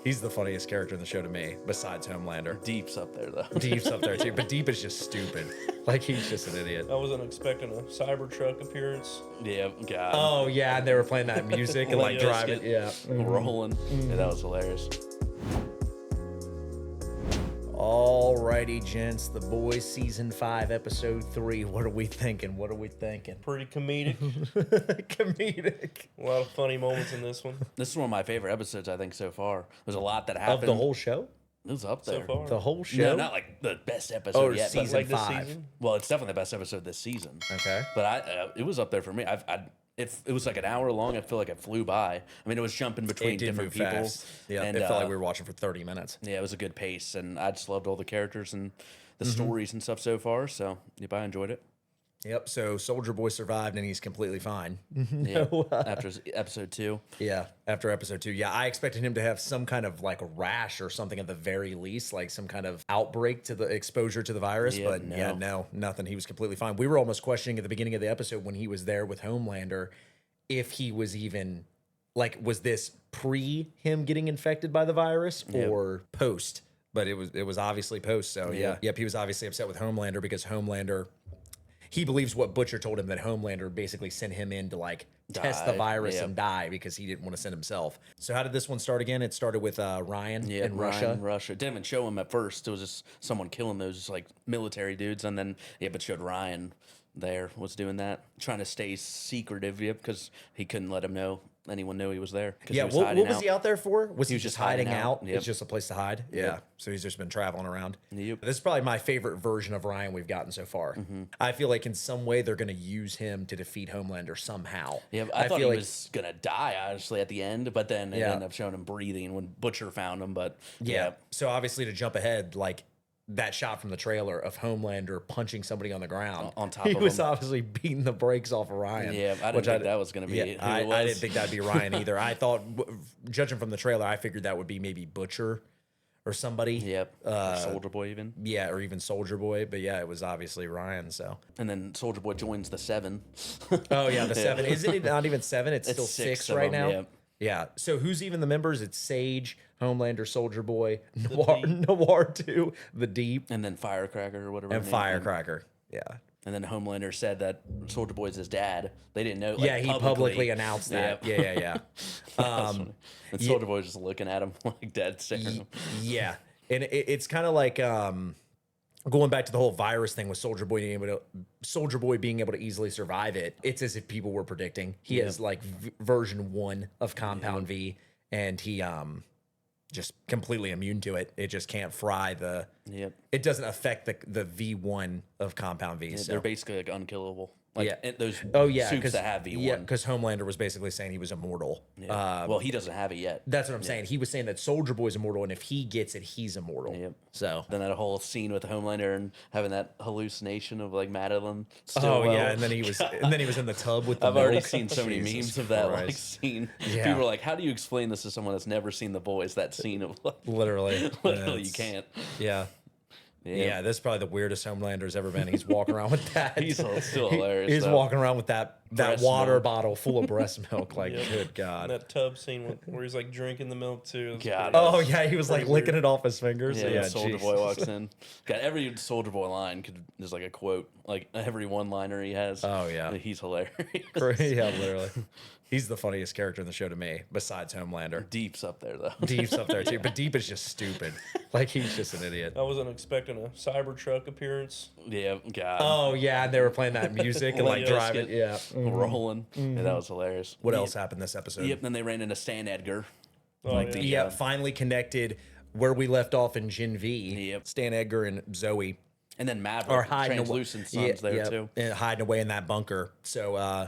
He's the funniest character in the show to me, besides Homelander. Deep's up there, though. Deep's up there too, but Deep is just stupid. Like, he's just an idiot. I wasn't expecting a Cybertruck appearance. Yeah, God. Oh yeah, and they were playing that music and like Yeah, driving. skit. Yeah. Rolling. Yeah, that was hilarious. Alrighty, gents. The Boys season 5, episode 3. What are we thinking? What are we thinking? Pretty comedic. Comedic. A lot of funny moments in this one This is one of my favorite episodes, I think, so far. There's a lot that happened. Of the whole show? It was up so there. far. The whole No, show? not like the best episode Oh, yet. season But like this 5. season. well, it's definitely the best episode this season. Okay. But it was up there for me. It was like an hour long. I feel like it flew by. I mean, it was jumping between It did different move people. fast. Yeah, and, it felt like we were watching for 30 minutes. Yeah, it was a good pace, and I just loved all the characters and the Mm-hmm. stories and stuff so far. So, yep, I enjoyed it. Yep. So Soldier Boy survived and he's completely fine. Yeah, after episode 2. Yeah. After episode 2. Yeah. I expected him to have some kind of like rash or something at the very least, like some kind of outbreak to the exposure to the virus. Yeah, But yeah, no, nothing. He was completely fine. We were almost questioning at the beginning of the episode when he was there with Homelander if he was even like, was this pre him getting infected by the virus or post? But it was obviously post. So yeah. Yep. He was obviously upset with Homelander because Homelander, he believes what Butcher told him, that Homelander basically sent him in to like test the Die, virus yep. and die because he didn't want to send himself. So how did this one start again? It started with Ryan Yeah, in Ryan, Russia. Russia. It didn't even show him at first. It was just someone killing those just like military dudes, and then but showed Ryan there was doing that, trying to stay secretive, because he couldn't let anyone know he was there. Yeah, he was what hiding was out. he out there for? Was he was just just hiding hiding out? out. Yep. It's just a place to hide? Yeah. So he's just been traveling around. Yep. This is probably my favorite version of Ryan we've gotten so far. I feel like in some way they're going to use him to defeat Homelander somehow. Yeah, I thought he feel like, was gonna die honestly at the end, but then it ended up showing him breathing when Butcher found him. But yeah. So obviously to jump ahead, like that shot from the trailer of Homelander punching somebody on the ground. On top he of was him. obviously beating the brakes off of Ryan. Yeah, I didn't think that was gonna be who it I was. didn't think that'd be Ryan either. I thought, judging from the trailer, I figured that would be maybe Butcher or somebody. Yep, or Soldier Boy even. Yeah, or even Soldier Boy. But yeah, it was obviously Ryan. So. And then Soldier Boy joins the 7. Oh yeah, the 7. Isn't it not even 7? It's still 6 6 of right them, now. yep. Yeah. So who's even the members? It's Sage, Homelander, Soldier Boy, Noir 2, the Deep, And then Firecracker or whatever. and her name is. Firecracker. Yeah. And then Homelander said that Soldier Boy's his dad. They didn't know. Like, Yeah, he publicly announced that. Yep. Yeah. And Soldier Boy was just looking at him like dead staring at him. Yeah. And it's kind of like going back to the whole virus thing with Soldier Boy being able to easily survive it. It's as if people were predicting. He has like version 1 of Compound V, and he just completely immune to it. It just can't fry the. Yep. It doesn't affect the V1 of Compound V. So. They're basically like unkillable. Like those suits that have V1. Yeah, because Homelander was basically saying he was immortal. Yeah. Well, he doesn't have it yet. That's what I'm saying. He was saying that Soldier Boy's immortal, and if he gets it, he's immortal. Yep. So. Then that whole scene with Homelander and having that hallucination of like Madeline. Yeah, and then he was in the tub with the I've already milk. seen so many Jesus memes of that like Christ. scene. Yeah. People are like, "How do you explain this to someone that's never seen The Boys?" That scene of like, Literally. literally, you can't. Yeah. Yeah, this is probably the weirdest Homelander's ever been. He's walking around with that. He's still hilarious. He's though. walking around with that Breast water milk. bottle full of breast milk. Like, Yep. good And God. that tub scene where he's like drinking the milk too. It was God. pretty- Oh, yeah, he was like Pretty licking weird. it off his fingers. Yeah, Yeah, Soldier Jesus. Boy walks in. Got every Soldier Boy line is like a quote, like every one-liner he has. Oh, yeah. He's hilarious. Yeah, literally. He's the funniest character in the show to me, besides Homelander. Deep's up there though. Deep's up there too, but Deep is just stupid. Like, he's just an idiot. I wasn't expecting a Cybertruck appearance. Yeah, God. Oh yeah, and they were playing that music and like Yeah, driving. skit. Yeah. Rolling. Yeah, that was hilarious. What else happened this episode? Yep. Then they ran into Stan Edgar. Oh, Like yeah. the Yeah, finally connected where we left off in Gen V. Yep. Stan Edgar and Zoe and then are Maverick, hiding translucent sons there too. and hiding away in that bunker. So,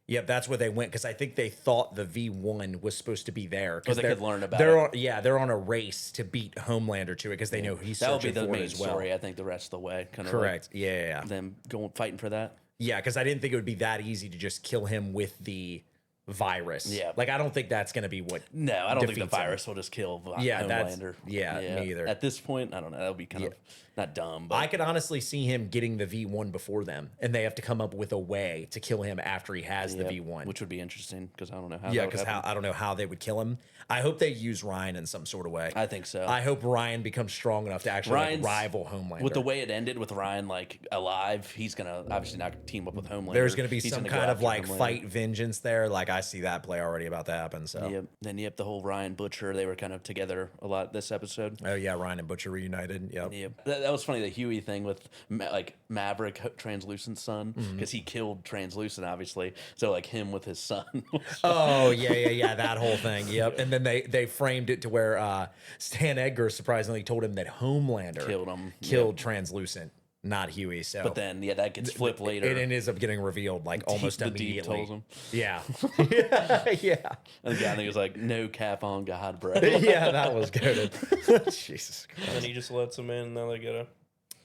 that's where they went because I think they thought the V1 was supposed to be there. Or they could learn about they're it. On, they're on a race to beat Homelander to it because they know he's That'll be searching the for it main as well. story, I think, the rest of the way. Kind of Correct. Yeah. Like them fighting for that. Yeah, because I didn't think it would be that easy to just kill him with the virus. Yeah. Like I don't think that's going to be what. No, I don't think the defeats him. virus will just kill Yeah, that's- Homelander. yeah, me either. At this point, I don't know. That would be kind of not dumb, but I could honestly see him getting the V1 before them, and they have to come up with a way to kill him after he has the V1. which would be interesting because I don't know how. Yeah, that would because happen. I don't know how they would kill him. I hope they use Ryan in some sort of way. I think so. I hope Ryan becomes strong enough to actually like, Ryan's- rival Homelander. With the way it ended with Ryan like alive, he's gonna obviously not team up with Homelander. There's going to be He's some gonna go kind of after like Homelander. fight vengeance there. Like I see that play already about to happen. So Yep. Then the whole Ryan Butcher, they were kind of together a lot this episode. oh yeah, Ryan and Butcher reunited. Yep. Yep. That was funny, the Huey thing with like Maverick, Translucent's son, because he killed Translucent, obviously. So like him with his son. Oh yeah, that whole thing. Yep. And then they framed it to where Stan Edgar surprisingly told him that Homelander Killed him. killed Translucent, not Huey. So But then that gets flipped later. it ends up getting revealed like almost the Deep immediately. tells him. Yeah. yeah. And the guy was like, "No cap on God, bro." Yeah, that was good. Jesus Christ. And then he just lets them in, and now they gotta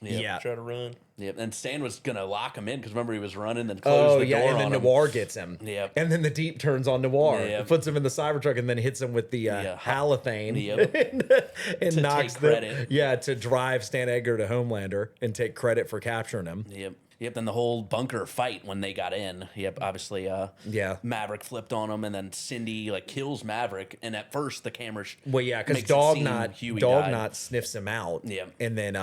Yeah. try to run. Yep. And Stan was gonna lock him in because remember he was running, then closed Oh the yeah, door and on then him. Noir gets him. Yep. And then the Deep turns on Noir, Yep. puts him in the Cybertruck, and then hits him with the halothane, Yep. and To knocks take the credit. to drive Stan Edgar to Homelander and take credit for capturing him. Yep. Yep. Then the whole bunker fight when they got in. Yep. Obviously, Yeah. Maverick flipped on him, and then Cindy like kills Maverick. And at first, the camera. Well, yeah, because makes it seem Huey died. Dognot sniffs him out. Yeah. And then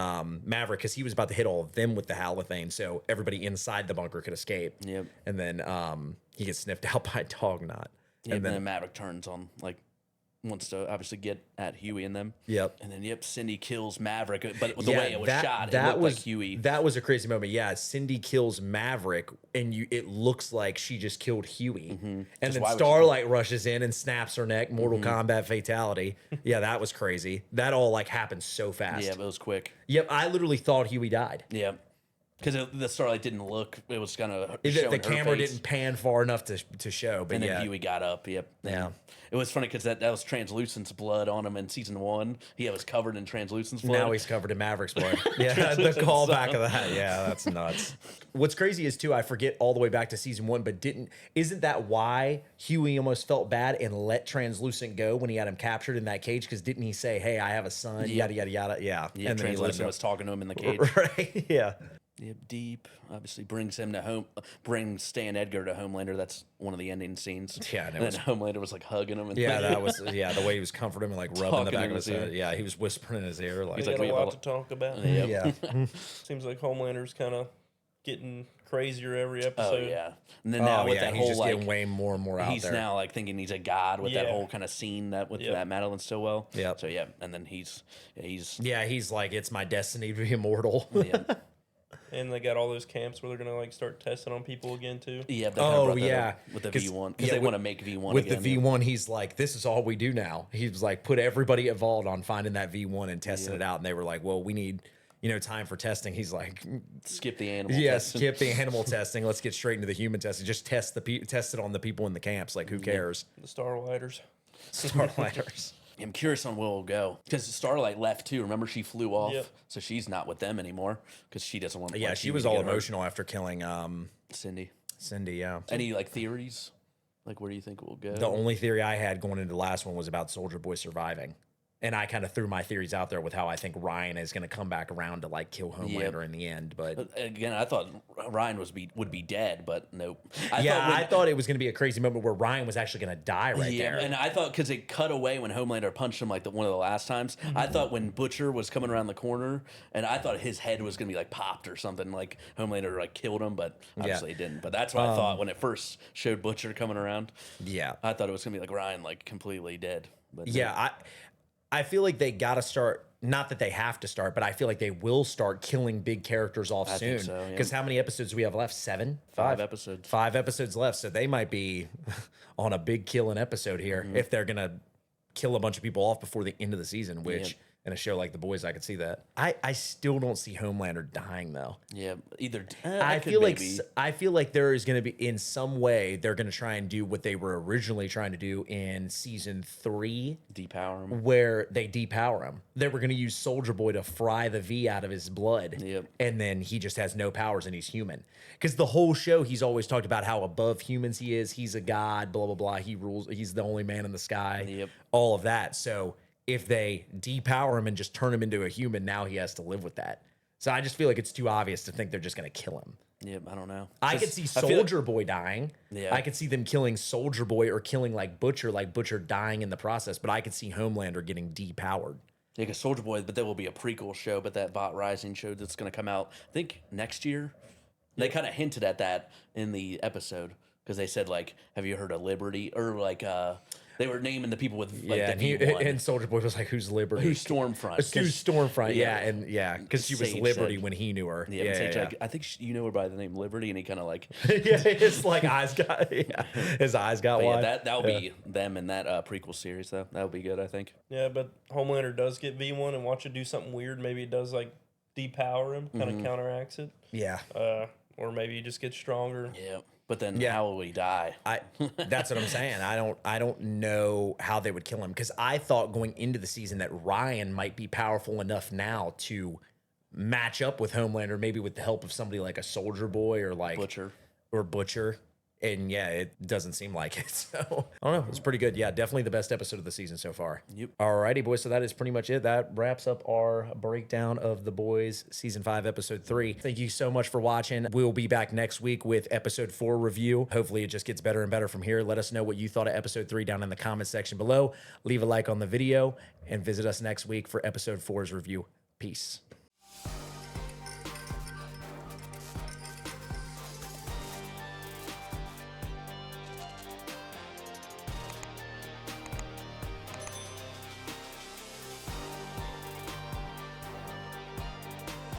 Maverick, because he was about to hit all of them with the halothane, so everybody inside the bunker could escape. Yep. And then he gets sniffed out by Dognot. Yep. And then Maverick turns on wants to obviously get at Huey and them. Yep. And then Cindy kills Maverick, but with the way it was shot, it looked was like Huey. That was a crazy moment. Yeah, Cindy kills Maverick, and it looks like she just killed Huey. And then why would she- Starlight rushes in and snaps her neck. Mortal Kombat fatality. Yeah, that was crazy. That all like happened so fast. Yeah, it was quick. Yep, I literally thought Huey died. Yeah. Because the Starlight didn't look, it was kind of The camera didn't pan far enough to show, but And then yeah. Huey got up. Yep. Yeah. It was funny because that was Translucent's blood on him in season 1. He was covered in Translucent's blood. Now he's covered in Maverick's blood. Yeah, the Translucent callback son. of that. Yeah, that's nuts. What's crazy is too, I forget all the way back to season 1, but isn't that why Huey almost felt bad and let Translucent go when he had him captured in that cage? Because didn't he say, "Hey, I have a son," yada yada yada? Yeah, Yeah, and then he let him Translucent go. was talking to him in the cage. Right? Yeah. Yep, Deep obviously brings him to home, brings Stan Edgar to Homelander. That's one of the ending scenes. Yeah, and it and was- then Homelander was like hugging him. And Yeah, that was the way he was comforting him and like rubbing the Talking back in of his his ear. head. Yeah, he was whispering in his ear like, He's like, got we a have lot to talk about. Yep. yeah. Seems like Homelander's kind of getting crazier every Oh episode. yeah, and then now Oh with yeah, that he's whole just like getting way more and more out he's there. now like thinking he's a god with that Yeah. whole kind of scene that with Yep. that Madeline so well. Yep. So yeah, and then he's Yeah, he's like, it's my destiny to be immortal. yeah. And they got all those camps where they're gonna like start testing on people again too. Yeah, they Oh, brought that yeah. up with the 'Cause- V1 because yeah, they with- want to make V1 With again. the V1, he's like, this is all we do now. He was like, put everybody involved on finding that V1 and testing it out. And they were like, well, we need, time for testing. He's like, Skip the animal. yeah, testing. skip the animal testing. Let's get straight into the human testing. Just test it on the people in the camps. Like, who cares? The Starlighters. Starlighters. I'm curious on where we'll go because Starlight left too. Remember, she flew off, Yep. so she's not with them anymore because she doesn't want. Yeah, like, she Huey was to all get hurt. emotional after killing Cindy. Cindy. Yeah. Any like theories? Like, where do you think we'll go? The only theory I had going into the last one was about Soldier Boy surviving. And I kind of threw my theories out there with how I think Ryan is going to come back around to like kill Homelander in the end. But Again, I thought Ryan would be dead, but nope. I thought it was going to be a crazy moment where Ryan was actually going to die right there. And I thought because it cut away when Homelander punched him like one of the last times. I thought when Butcher was coming around the corner, and I thought his head was gonna be like popped or something, like Homelander like killed him, but obviously it didn't. But that's what I thought when it first showed Butcher coming around. Yeah. I thought it was gonna be like Ryan like completely dead. But Yeah. I feel like they got to start, not that they have to start, but I feel like they will start killing big characters off soon. think so, yeah. Because how many episodes do we have left? 7? 5 episodes. 5 episodes left. So they might be on a big killing episode here if they're going to kill a bunch of people off before the end of the season, which in a show like The Boys, I could see that. I still don't see Homelander dying though. Yeah, either I feel like there is going to be, in some way, they're going to try and do what they were originally trying to do in season 3, depower him. where they depower him. They were going to use Soldier Boy to fry the V out of his blood, Yep. and then he just has no powers and he's human. Because the whole show, he's always talked about how above humans he is. He's a god, blah blah blah. He rules. He's the only man in the sky. Yep. All of that. So if they depower him and just turn him into a human, now he has to live with that. So I just feel like it's too obvious to think they're just going to kill him. Yep, I don't know. I could see Soldier Boy dying. Yeah. I could see them killing Soldier Boy or killing like Butcher dying in the process. But I could see Homelander getting depowered. Yeah, because Soldier Boy, but there will be a prequel show, but that Bot Rising show that's going to come out, I think, next year. They kind of hinted at that in the episode because they said, like, have you heard of Liberty? Or, like, they were naming the people with, like, Yeah, the and, V1. and Soldier Boy was like, "Who's Liberty? Who's Stormfront? Who's Stormfront?" Yeah. Because she was Sage Liberty said- when he knew her. Yeah, Sage, like, I think you know her by the name Liberty, and he kind of like, yeah, his like eyes got his eyes got but wide. yeah, that'll be them in that prequel series though. That'll be good, I think. Yeah, but Homelander does get V1 and watch it do something weird. Maybe it does like depower him, kind of counteracts it. Yeah, Or maybe he just gets stronger. Yeah, but then Yeah. how will he die? that's what I'm saying. I don't know how they would kill him because I thought going into the season that Ryan might be powerful enough now to match up with Homelander, maybe with the help of somebody like a Soldier Boy or like Butcher. And yeah, it doesn't seem like it. So I don't know. It's pretty good. Yeah, definitely the best episode of the season so far. Yep. Alrighty, boys. So that is pretty much it. That wraps up our breakdown of The Boys season 5, episode 3. Thank you so much for watching. We'll be back next week with episode 4 review. Hopefully it just gets better and better from here. Let us know what you thought of episode 3 down in the comment section below. Leave a like on the video and visit us next week for episode 4's review. Peace.